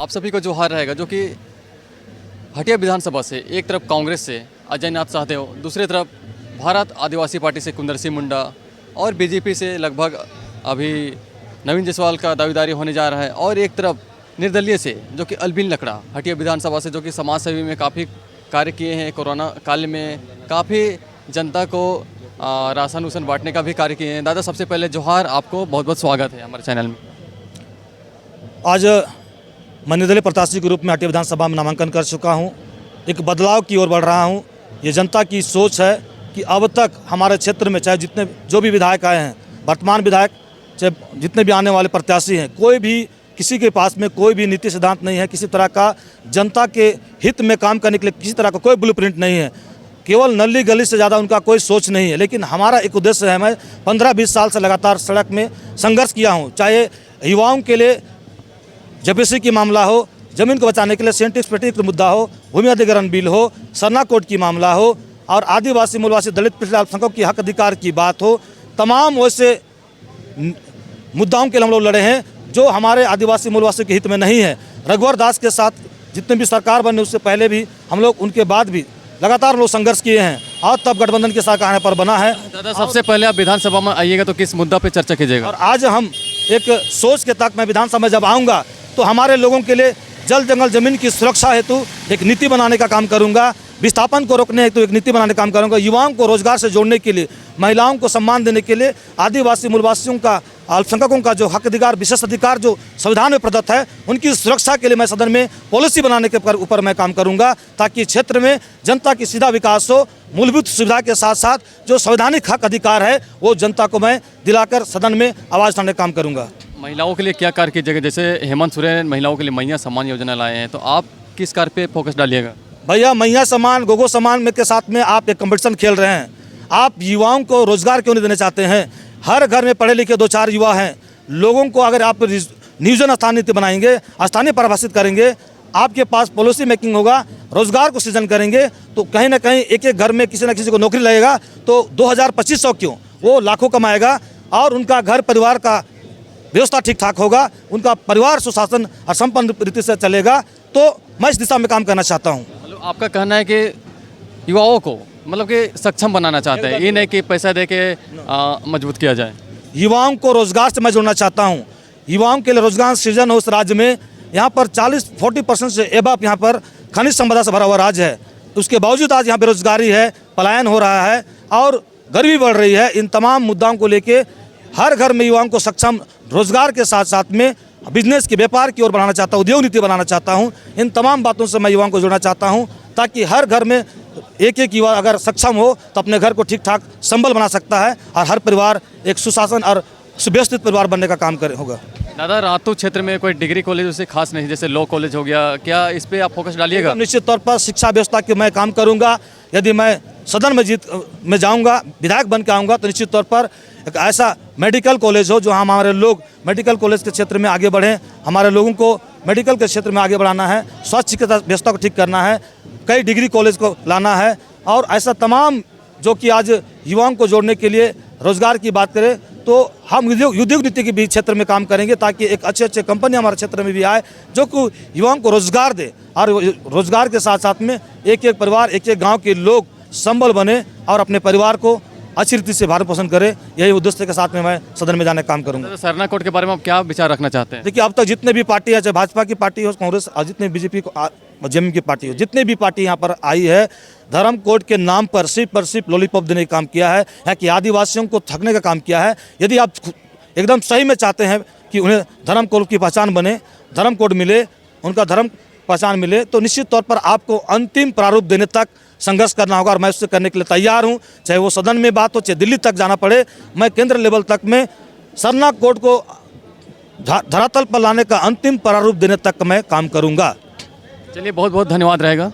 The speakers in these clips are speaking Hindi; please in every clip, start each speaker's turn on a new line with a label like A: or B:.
A: आप सभी को जोहार रहेगा, जो कि हटिया विधानसभा से एक तरफ कांग्रेस से अजय नाथ साहदेव, दूसरी तरफ भारत आदिवासी पार्टी से कुंदर सिंह मुंडा और बीजेपी से लगभग अभी नवीन जायसवाल का दावेदारी होने जा रहा है, और एक तरफ निर्दलीय से जो कि अलबिन लकड़ा हटिया विधानसभा से, जो कि समाज सेवी में काफ़ी कार्य किए हैं, कोरोना काल में काफ़ी जनता को राशन उसन बांटने का भी कार्य किए हैं। दादा, सबसे पहले जोहार, आपको बहुत बहुत स्वागत है हमारे चैनल में।
B: आज मैं निर्दलीय प्रत्याशी के रूप में हटिया विधानसभा में नामांकन कर चुका हूं। एक बदलाव की ओर बढ़ रहा हूं। ये जनता की सोच है कि अब तक हमारे क्षेत्र में चाहे जितने जो भी विधायक आए हैं, वर्तमान विधायक चाहे जितने भी आने वाले प्रत्याशी हैं, कोई भी किसी के पास में कोई भी नीति सिद्धांत नहीं है, किसी तरह का जनता के हित में काम करने के लिए किसी तरह का कोई ब्लूप्रिंट नहीं है। केवल नली गली से ज़्यादा उनका कोई सोच नहीं है। लेकिन हमारा एक उद्देश्य है, मैं 15-20 साल से लगातार सड़क में संघर्ष किया हूँ, चाहे युवाओं के लिए जेपीसी की मामला हो, ज़मीन को बचाने के लिए सेंटिक्स पेटिक का मुद्दा हो, भूमि अधिग्रहण बिल हो, सरना कोड की मामला हो, और आदिवासी मूलवासी दलित पिछड़े अल्पसंख्यकों की हक अधिकार की बात हो, तमाम वैसे मुद्दाओं के लिए हम लोग लड़े हैं जो हमारे आदिवासी मूलवासी के हित में नहीं है। रघुवर दास के साथ जितने भी सरकार बने उससे पहले भी हम लोग, उनके बाद भी लगातार लोग संघर्ष किए हैं, और तब गठबंधन के साथ कहने पर बना है।
A: दादा, सबसे पहले आप विधानसभा में आइएगा तो किस मुद्दा पे चर्चा कीजिएगा?
B: और आज हम एक सोच के तहत मैं विधानसभा में जब आऊँगा तो हमारे लोगों के लिए जल जंगल जमीन की सुरक्षा हेतु एक नीति बनाने का काम करूंगा, विस्थापन को रोकने हेतु एक नीति बनाने का काम करूंगा, युवाओं को रोजगार से जोड़ने के लिए, महिलाओं को सम्मान देने के लिए, आदिवासी मूलवासियों का, अल्पसंख्यकों का जो हक अधिकार, विशेष अधिकार जो संविधान में प्रदत्त है, उनकी सुरक्षा के लिए मैं सदन में पॉलिसी बनाने के ऊपर मैं काम करूंगा, ताकि क्षेत्र में जनता की सीधा विकास हो। मूलभूत सुविधा के साथ साथ जो संवैधानिक हक अधिकार है वो जनता को मैं दिलाकर सदन में आवाज़ उठाने का काम करूंगा।
A: महिलाओं के लिए क्या कार्य कीजिएगा? जैसे हेमंत सोरेन महिलाओं के लिए मैया सम्मान योजना लाए हैं, तो आप किस कार्य पे फोकस डालिएगा?
B: भैया, मैया सम्मान, गोगो सम्मान में के साथ में आप एक कंपटीशन खेल रहे हैं। आप युवाओं को रोजगार क्यों नहीं देना चाहते हैं? हर घर में पढ़े लिखे 2-4 युवा हैं। लोगों को अगर आप नियोजन स्थान नीति बनाएंगे, स्थानीय परिभाषित करेंगे, आपके पास पॉलिसी मेकिंग होगा, रोजगार को सृजन करेंगे, तो कहीं ना कहीं एक एक घर में किसी न किसी को नौकरी लगेगा, तो 2000-2500 क्यों, वो लाखों कमाएगा, और उनका घर परिवार का व्यवस्था ठीक ठाक होगा, उनका परिवार सुशासन और संपन्न रीति से चलेगा। तो मैं इस दिशा में काम करना चाहता हूँ।
A: मतलब आपका कहना है कि युवाओं को मतलब कि सक्षम बनाना चाहते हैं, ये नहीं कि पैसा दे के मजबूत किया जाए।
B: युवाओं को रोजगार से मैं जोड़ना चाहता हूँ। युवाओं के लिए रोजगार सृजन हो इस राज्य में। यहाँ पर 40-40% से एबव यहाँ पर खनिज संपदा से भरा हुआ राज्य है। उसके बावजूद आज यहाँ बेरोजगारी है, पलायन हो रहा है और गरीबी बढ़ रही है। इन तमाम मुद्दाओं को लेके हर घर में युवाओं को सक्षम, रोजगार के साथ साथ में बिजनेस के व्यापार की ओर बढ़ाना चाहता हूँ, उद्योग नीति बनाना चाहता हूँ। इन तमाम बातों से मैं युवाओं को जोड़ना चाहता हूँ, ताकि हर घर में एक युवा अगर सक्षम हो तो अपने घर को ठीक ठाक संबल बना सकता है, और हर परिवार एक सुशासन और सुव्यवस्थित परिवार बनने का काम होगा।
A: दादा, रातू क्षेत्र में कोई डिग्री कॉलेज उसे खास नहीं, जैसे लॉ कॉलेज हो गया, क्या इस पे आप फोकस डालिएगा?
B: निश्चित तौर पर शिक्षा व्यवस्था के मैं काम करूंगा। यदि मैं सदन में जाऊंगा, विधायक बन के आऊँगा, तो निश्चित तौर पर एक ऐसा मेडिकल कॉलेज हो जो हमारे लोग मेडिकल कॉलेज के क्षेत्र में आगे बढ़ें। हमारे लोगों को मेडिकल के क्षेत्र में आगे बढ़ाना है, स्वास्थ्य चिकित्सा व्यवस्था को ठीक करना है, कई डिग्री कॉलेज को लाना है, और ऐसा तमाम जो कि आज युवाओं को जोड़ने के लिए रोजगार की बात करें तो हम उद्योग नीति के भी क्षेत्र में काम करेंगे, ताकि एक अच्छे कंपनी हमारे क्षेत्र में भी आए जो कि युवाओं को रोजगार दे, और रोजगार के साथ साथ में एक एक परिवार, एक एक गाँव के लोग संबल बने और अपने परिवार को अच्छी रीति से भरण पोषण करे। यही उद्देश्य के साथ में मैं सदन में जाने का काम करूंगा।
A: सरना कोड के बारे में आप क्या विचार रखना चाहते हैं?
B: देखिए, अब तक जितने भी पार्टी है, चाहे भाजपा की पार्टी हो, कांग्रेस, और जितने बीजेपी को जेएमएम की पार्टी हो, जितने भी पार्टी यहाँ पर आई है, धर्म कोड के नाम पर सिर्फ लॉलीपॉप देने का काम किया है, या कि आदिवासियों को ठगने का काम किया है। यदि आप एकदम सही में चाहते हैं कि उन्हें धर्म कोड की पहचान बने, धर्म कोड मिले, उनका धर्म पहचान मिले, तो निश्चित तौर पर आपको अंतिम प्रारूप देने तक संघर्ष करना होगा, और मैं उससे करने के लिए तैयार हूं। चाहे वो सदन में बात हो, चाहे दिल्ली तक जाना पड़े, मैं केंद्र लेवल तक में सरना कोड को धरातल पर लाने का अंतिम प्रारूप देने तक मैं काम करूंगा।
A: चलिए, बहुत बहुत धन्यवाद रहेगा।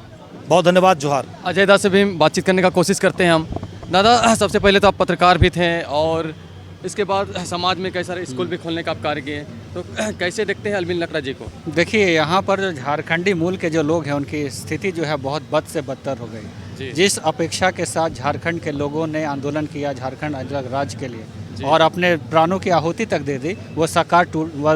B: बहुत धन्यवाद। जोहार।
A: अजय दास से भी बातचीत करने का कोशिश करते हैं हम। दादा, सबसे पहले तो आप पत्रकार भी थे, और इसके बाद समाज में कई सारे स्कूल भी खोलने का आप कार्य किए, तो कैसे देखते हैं अलबिन लकड़ा जी को?
C: देखिए, यहाँ पर जो झारखंडी मूल के जो लोग हैं उनकी स्थिति जो है बहुत बद से बदतर हो गई। जिस अपेक्षा के साथ झारखंड के लोगों ने आंदोलन किया झारखंड अलग राज्य के लिए, और अपने प्राणों की आहुति तक दे दी, वह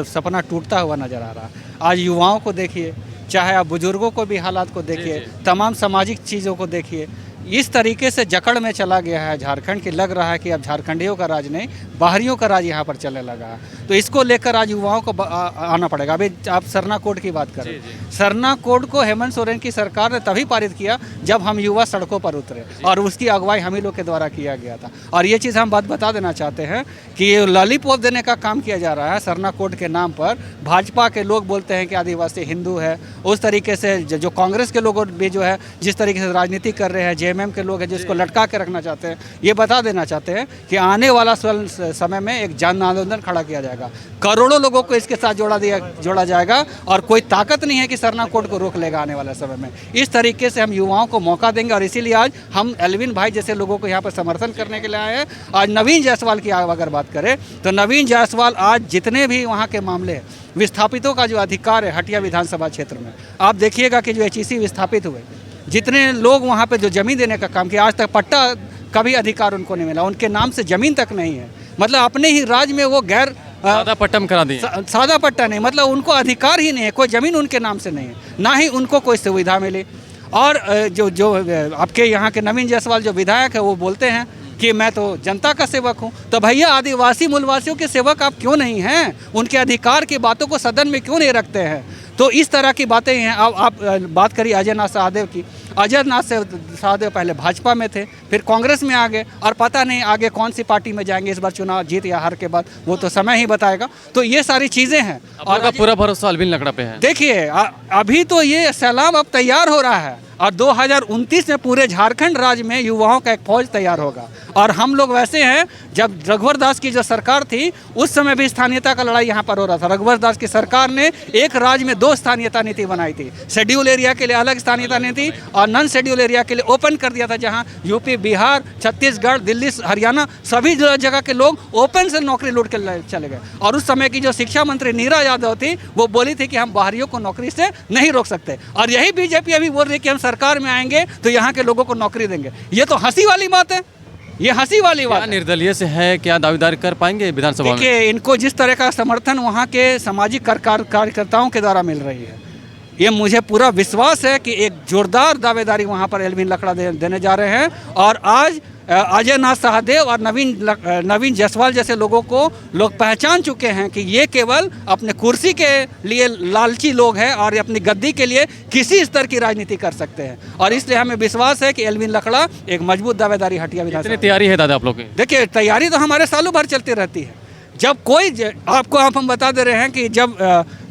C: सपना टूटता हुआ नजर आ रहा है। आज युवाओं को देखिए, चाहे आप बुजुर्गों को भी हालात को देखिए, तमाम सामाजिक चीज़ों को देखिए, इस तरीके से जकड़ में चला गया है झारखंड कि लग रहा है कि अब झारखंडियों का राज नहीं, बाहरियों का राज यहाँ पर चलने लगा है। तो इसको लेकर आज युवाओं को आना पड़ेगा। अभी आप सरना कोड की बात करें, सरना कोड को हेमंत सोरेन की सरकार ने तभी पारित किया जब हम युवा सड़कों पर उतरे, और उसकी अगुवाई हम ही लोग के द्वारा किया गया था। और ये चीज़ हम बात बता देना चाहते हैं कि ये लॉलीपॉप देने का काम किया जा रहा है सरना कोड के नाम पर। भाजपा के लोग बोलते हैं कि आदिवासी हिंदू है, उस तरीके से जो कांग्रेस के लोग भी जो है जिस तरीके से राजनीति कर रहे हैं, जेएमएम के लोग हैं जिसको लटका के रखना चाहते हैं, ये बता देना चाहते हैं कि आने वाला समय में एक जन आंदोलन खड़ा किया जाएगा। करोड़ों लोगों को इसके साथ जोड़ा जाएगा और कोई ताकत नहीं है कि सरना कोड को रोक लेगा आने वाले समय में। इस तरीके से हम युवाओं को मौका देंगे और इसीलिए आज हम एल्विन भाई जैसे लोगों को यहाँ पर समर्थन करने के लिए आए हैं। आज नवीन जायसवाल की अगर बात करें तो नवीन जायसवाल आज जितने भी वहाँ के मामले हैं, विस्थापितों का जो अधिकार है हटिया विधानसभा क्षेत्र में, आप देखिएगा कि जो एचईसी विस्थापित हुए, जितने लोग वहाँ पे जो ज़मीन देने का काम किया, आज तक पट्टा का भी अधिकार उनको नहीं मिला, उनके नाम से ज़मीन तक नहीं है। मतलब अपने ही राज्य में वो गैर
A: सादा पट्टम करा दिए,
C: सादा पट्टा नहीं, मतलब उनको अधिकार ही नहीं है, कोई ज़मीन उनके नाम से नहीं है, ना ही उनको कोई सुविधा मिली। और जो आपके यहाँ के नवीन जायसवाल जो विधायक है वो बोलते हैं कि मैं तो जनता का सेवक हूँ। तो भैया आदिवासी मूलवासियों के सेवक आप क्यों नहीं हैं? उनके अधिकार की बातों को सदन में क्यों नहीं रखते हैं? तो इस तरह की बातें हैं। आप बात करिए अजय नाथ सहदेव की। अजय नाथ सहदेव पहले भाजपा में थे, फिर कांग्रेस में आ गए, और पता नहीं आगे कौन सी पार्टी में जाएंगे इस बार चुनाव जीत या हार के बाद, वो तो समय ही बताएगा। तो ये सारी चीज़ें हैं
A: और पूरा भरोसा एल्विन लकड़ा पे है।
C: देखिए अभी तो ये सैलाब अब तैयार हो रहा है और 2029 में पूरे झारखंड राज्य में युवाओं का एक फौज तैयार होगा। और हम लोग वैसे हैं, जब रघुवर दास की जो सरकार थी उस समय भी स्थानीयता का लड़ाई यहाँ पर हो रहा था। रघुवर दास की सरकार ने एक राज्य में 2 स्थानीयता नीति बनाई थी, शेड्यूल एरिया के लिए अलग स्थानीयता नीति और नॉन शेड्यूल एरिया के लिए ओपन कर दिया था, जहाँ यूपी, बिहार, छत्तीसगढ़, दिल्ली, हरियाणा सभी जगह के लोग ओपन से नौकरी लूट के चले गए। और उस समय की जो शिक्षा मंत्री नीरा यादव थी वो बोली थी कि हम बाहरियों को नौकरी से नहीं रोक सकते, और यही बीजेपी अभी बोल रही है कि हम सरकार में आएंगे तो यहाँ के लोगों को नौकरी देंगे। ये तो हंसी वाली बात है, ये हंसी वाली बात है।
A: निर्दलीय से है, क्या दावेदारी कर पाएंगे विधानसभा में?
C: देखिए इनको जिस तरह का समर्थन वहाँ के सामाजिक कार्यकर्ताओं के द्वारा मिल रही है, ये मुझे पूरा विश्वास है कि एक जोरदार दावेदारी वहाँ पर एल्विन लकड़ा देने जा रहे हैं। और आज अजय नाथ सहदेव और नवीन जायसवाल जैसे लोगों को लोग पहचान चुके हैं कि ये केवल अपने कुर्सी के लिए लालची लोग हैं और अपनी गद्दी के लिए किसी स्तर की राजनीति कर सकते हैं। और इसलिए हमें विश्वास है कि एल्विन लकड़ा एक मजबूत दावेदारी हटिया विधानसभा।
A: तैयारी है दादा आप लोग की?
C: देखिए तैयारी तो हमारे सालों भर चलती रहती है। जब कोई आपको हम बता दे रहे हैं कि जब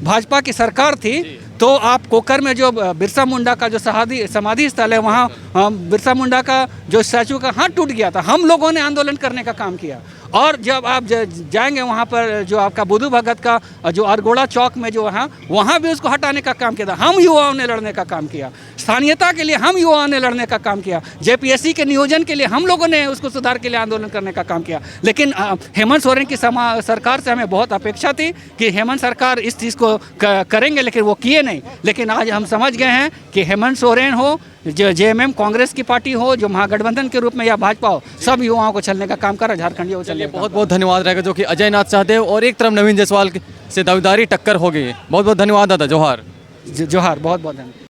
C: भाजपा की सरकार थी तो आप कोकर में जो बिरसा मुंडा का जो समाधि स्थल है, वहाँ बिरसा मुंडा का जो स्टैचू का हाथ टूट गया था, हम लोगों ने आंदोलन करने का काम किया। और जब आप जाएंगे वहाँ पर जो आपका बुद्धू भगत का जो अरगोड़ा चौक में जो वहाँ भी उसको हटाने का काम किया था, हम युवाओं ने लड़ने का काम किया। स्थानीयता के लिए हम युवाओं ने लड़ने का काम किया। जेपीएससी के नियोजन के लिए हम लोगों ने उसको सुधार के लिए आंदोलन करने का काम किया। लेकिन हेमंत सोरेन की सरकार से हमें बहुत अपेक्षा थी कि हेमंत सरकार इस चीज़ को करेंगे, लेकिन वो किए नहीं। लेकिन आज हम समझ गए हैं कि हेमंत सोरेन हो, जो जेएमएम कांग्रेस की पार्टी हो, जो महागठबंधन के रूप में या भाजपा हो, सब युवाओं को चलने का काम कर रहा है, झारखंडियों को चलने का।
A: बहुत बहुत धन्यवाद रहेगा जो कि अजय नाथ सहदेव और एक तरफ नवीन जायसवाल से दावेदारी टक्कर हो गई। बहुत बहुत धन्यवाद दादा। जोहार।
C: जोहार, बहुत बहुत धन्यवाद।